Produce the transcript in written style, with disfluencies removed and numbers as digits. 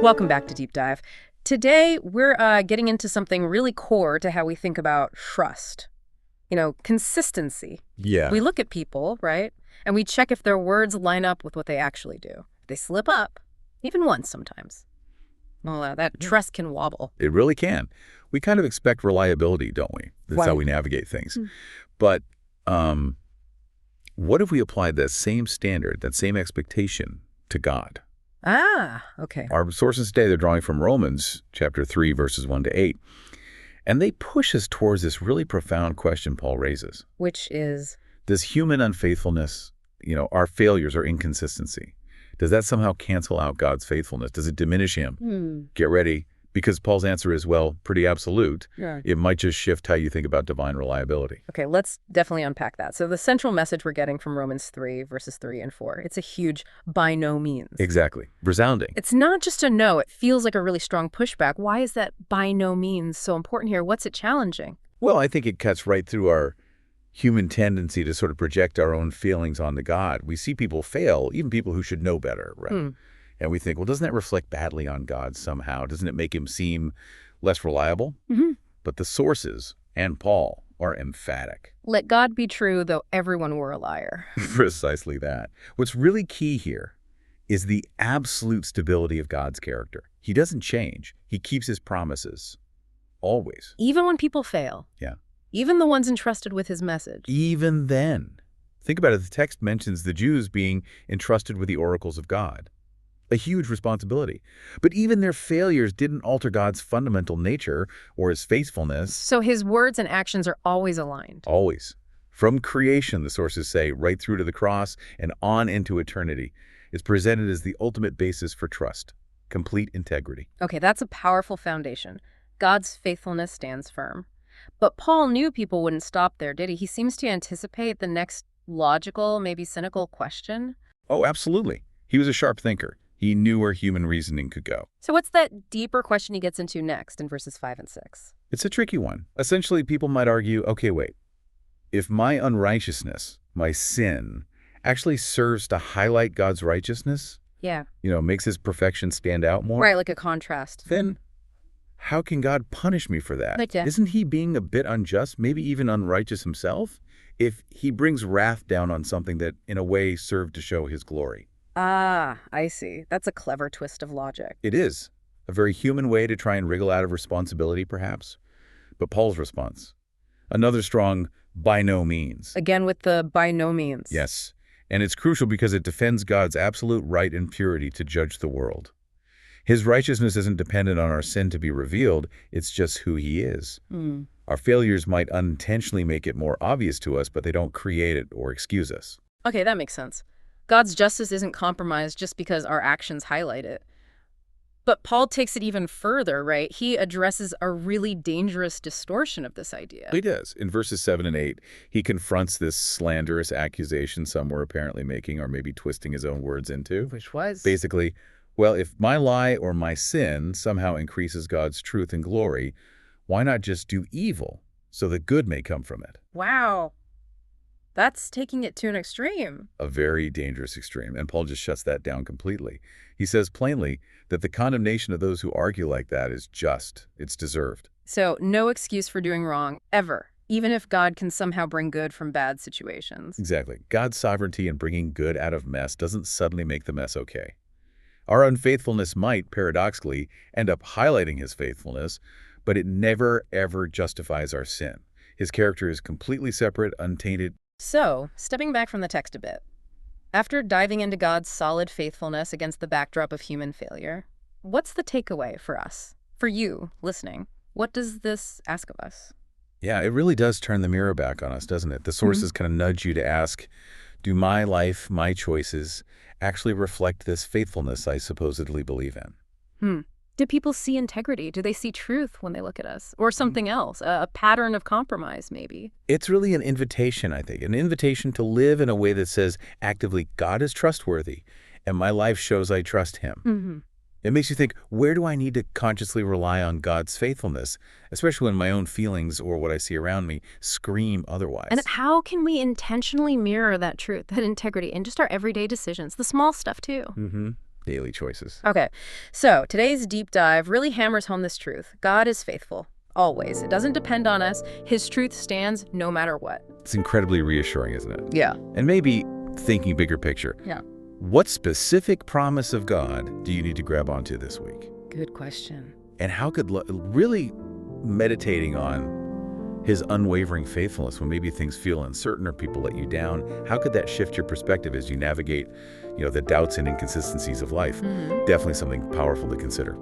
Welcome back to Deep Dive. Today, we're getting into something really core to how we think about trust. Consistency. Yeah. We look at people, right? And we check if their words line up with what they actually do. They slip up, even once sometimes. Well, that trust can wobble. It really can. We kind of expect reliability, don't we? That's how we navigate things. But what if we applied that same standard, that same expectation to God? Ah, okay. Our sources today, they're drawing from Romans chapter 3, verses 1 to 8. And they push us towards this really profound question Paul raises. Which is? Does human unfaithfulness, our failures or inconsistency, does that somehow cancel out God's faithfulness? Does it diminish him? Get ready, because Paul's answer is, well, pretty absolute. Yeah. It might just shift how you think about divine reliability. Okay, let's definitely unpack that. So the central message we're getting from Romans 3, verses 3 and 4, it's a huge by no means. Exactly. Resounding. It's not just a no. It feels like a really strong pushback. Why is that by no means so important here? What's it challenging? Well, I think it cuts right through our human tendency to sort of project our own feelings onto God. We see people fail, even people who should know better, right? And we think, well, doesn't that reflect badly on God somehow? Doesn't it make him seem less reliable? But the sources and Paul are emphatic. Let God be true, though everyone were a liar. Precisely that. What's really key here is the absolute stability of God's character. He doesn't change. He keeps his promises. Always. Even when people fail. Yeah. Even the ones entrusted with his message. Even then. Think about it. The text mentions the Jews being entrusted with the oracles of God. A huge responsibility. But even their failures didn't alter God's fundamental nature or his faithfulness. So his words and actions are always aligned. Always. From creation, the sources say, right through to the cross and on into eternity, is presented as the ultimate basis for trust. Complete integrity. Okay, that's a powerful foundation. God's faithfulness stands firm. But Paul knew people wouldn't stop there, did he? He seems to anticipate the next logical, maybe cynical question. Oh, absolutely. He was a sharp thinker. He knew where human reasoning could go. So what's that deeper question he gets into next in verses 5 and 6? It's a tricky one. Essentially, people might argue, okay, wait. If my unrighteousness, my sin, actually serves to highlight God's righteousness, Yeah. Makes his perfection stand out more, Right, like a contrast. then how can God punish me for that? Like, yeah. Isn't he being a bit unjust, maybe even unrighteous himself, if he brings wrath down on something that, in a way, served to show his glory? Ah, I see. That's a clever twist of logic. It is. A very human way to try and wriggle out of responsibility, perhaps. But Paul's response, another strong by no means. Again with the by no means. Yes. And it's crucial because it defends God's absolute right and purity to judge the world. His righteousness isn't dependent on our sin to be revealed. It's just who he is. Our failures might unintentionally make it more obvious to us, but they don't create it or excuse us. Okay, that makes sense. God's justice isn't compromised just because our actions highlight it. But Paul takes it even further, right? He addresses a really dangerous distortion of this idea. He does. In verses 7 and 8, he confronts this slanderous accusation some were apparently making or maybe twisting his own words into. Which was? Basically, well, if my lie or my sin somehow increases God's truth and glory, why not just do evil so that good may come from it? Wow. That's taking it to an extreme. A very dangerous extreme, and Paul just shuts that down completely. He says plainly that the condemnation of those who argue like that is just. It's deserved. So no excuse for doing wrong, ever, even if God can somehow bring good from bad situations. Exactly. God's sovereignty in bringing good out of mess doesn't suddenly make the mess okay. Our unfaithfulness might, paradoxically, end up highlighting his faithfulness, but it never, ever justifies our sin. His character is completely separate, untainted. So, stepping back from the text a bit, after diving into God's solid faithfulness against the backdrop of human failure, what's the takeaway for us? For you, listening, what does this ask of us? Yeah, it really does turn the mirror back on us, doesn't it? The sources kind of nudge you to ask, do my life, my choices, actually reflect this faithfulness I supposedly believe in? Do people see integrity? Do they see truth when they look at us? Or something else, a pattern of compromise, maybe? It's really an invitation, I think, an invitation to live in a way that says actively, God is trustworthy, and my life shows I trust him. It makes you think, where do I need to consciously rely on God's faithfulness, especially when my own feelings or what I see around me scream otherwise? And how can we intentionally mirror that truth, that integrity, in just our everyday decisions, the small stuff too? daily choices. Okay, so today's deep dive really hammers home this truth. God is faithful, always. It doesn't depend on us. His truth stands no matter what. It's incredibly reassuring, isn't it? Yeah. And maybe thinking bigger picture. Yeah. What specific promise of God do you need to grab onto this week? Good question. And how could really meditating on his unwavering faithfulness when maybe things feel uncertain or people let you down, how could that shift your perspective as you navigate, the doubts and inconsistencies of life? Definitely something powerful to consider.